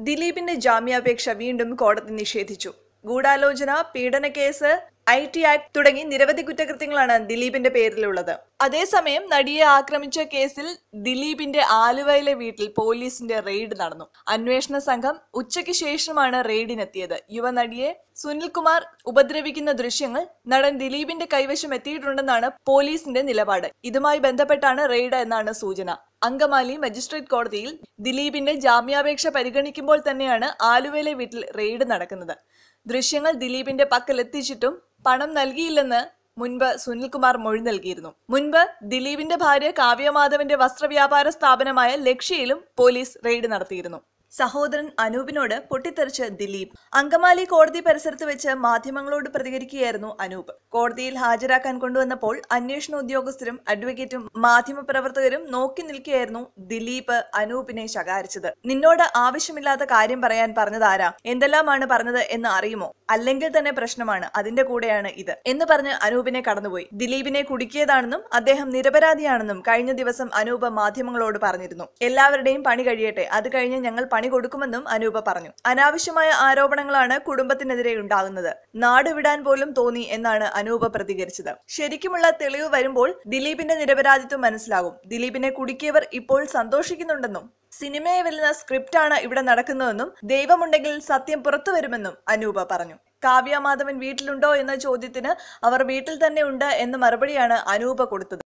ദിലീപിന്റെ ജാമ്യാപേക്ഷ വീണ്ടും കോടതി നിഷേധിച്ചു. ഗൂഢാലോചന, പീഡനക്കേസ്, IT ആക്ട് തുടങ്ങി നിരവധി കുറ്റകൃത്യങ്ങളാണ് ദിലീപിന്റെ പേരിലുള്ളത്. അതേസമയം നടിയെ ആക്രമിച്ച കേസിൽ ദിലീപിന്റെ ആലുവയിലെ വീട്ടിൽ പോലീസിന്റെ റെയ്ഡ് നടന്നു. അന്വേഷണ സംഘം ഉച്ചയ്ക്ക് ശേഷമാണ് റെയ്ഡിനെത്തിയത്. യുവനടിയെ സുനിൽകുമാർ ഉപദ്രവിക്കുന്ന ദൃശ്യങ്ങൾ നടൻ ദിലീപിന്റെ കൈവശം എത്തിയിട്ടുണ്ടെന്നാണ് പോലീസിന്റെ നിലപാട്. ഇതുമായി ബന്ധപ്പെട്ടാണ് റെയ്ഡ് എന്നാണ് സൂചന. അങ്കമാലി മജിസ്ട്രേറ്റ് കോടതിയിൽ ദിലീപിന്റെ ജാമ്യാപേക്ഷ പരിഗണിക്കുമ്പോൾ തന്നെയാണ് ആലുവയിലെ വീട്ടിൽ റെയ്ഡ് നടക്കുന്നത്. ദൃശ്യങ്ങൾ ദിലീപിന്റെ പക്കലെത്തിച്ചിട്ടും പണം നൽകിയില്ലെന്ന് മുൻപ് സുനിൽകുമാർ മൊഴി നൽകിയിരുന്നു. മുൻപ് ദിലീപിന്റെ ഭാര്യ കാവ്യമാധവന്റെ വസ്ത്രവ്യാപാര സ്ഥാപനമായ ലക്ഷ്യയിലും പോലീസ് റെയ്ഡ് നടത്തിയിരുന്നു. സഹോദരൻ അനൂപിനോട് പൊട്ടിത്തെറിച്ച് ദിലീപ്. അങ്കമാലി കോടതി പരിസരത്ത് വെച്ച് മാധ്യമങ്ങളോട് പ്രതികരിക്കുകയായിരുന്നു അനൂപ്. കോടതിയിൽ ഹാജരാക്കാൻ കൊണ്ടുവന്നപ്പോൾ അന്വേഷണ ഉദ്യോഗസ്ഥരും അഡ്വക്കേറ്റും മാധ്യമപ്രവർത്തകരും നോക്കി നിൽക്കുകയായിരുന്നു ദിലീപ് അനൂപിനെ ശകാരിച്ചത്. നിന്നോട് ആവശ്യമില്ലാത്ത കാര്യം പറയാൻ പറഞ്ഞതാരാ? എന്തെല്ലാമാണ് പറഞ്ഞത് എന്ന് അറിയുമോ? അല്ലെങ്കിൽ തന്നെ പ്രശ്നമാണ്, അതിന്റെ കൂടെയാണ് ഇത് എന്ന് പറഞ്ഞ് അനൂപിനെ കടന്നുപോയി. ദിലീപിനെ കുടുക്കിയതാണെന്നും അദ്ദേഹം നിരപരാധിയാണെന്നും കഴിഞ്ഞ ദിവസം അനൂപ് മാധ്യമങ്ങളോട് പറഞ്ഞിരുന്നു. എല്ലാവരുടെയും പണി കഴിയട്ടെ, അത് കഴിഞ്ഞ് ഞങ്ങൾ പണി കൊടുക്കുമെന്നും അനൂപ് പറഞ്ഞു. അനാവശ്യമായ ആരോപണങ്ങളാണ് കുടുംബത്തിനെതിരെ ഉണ്ടാകുന്നത്. നാട് വിടാൻ പോലും തോന്നി എന്നാണ് അനൂപ് പ്രതികരിച്ചത്. ശരിക്കുമുള്ള തെളിവ് വരുമ്പോൾ ദിലീപിന്റെ നിരപരാധിത്വം മനസ്സിലാകും. ദിലീപിനെ കുടുക്കിയവർ ഇപ്പോൾ സന്തോഷിക്കുന്നുണ്ടെന്നും സിനിമയെ വെല്ലുന്ന സ്ക്രിപ്റ്റാണ് ഇവിടെ നടക്കുന്നതെന്നും ദൈവമുണ്ടെങ്കിൽ സത്യം പുറത്തു വരുമെന്നും അനൂപ് പറഞ്ഞു. കാവ്യമാധവൻ വീട്ടിലുണ്ടോ എന്ന ചോദ്യത്തിന് അവർ വീട്ടിൽ തന്നെ ഉണ്ട് എന്ന മറുപടിയാണ് അനൂപ് കൊടുത്തത്.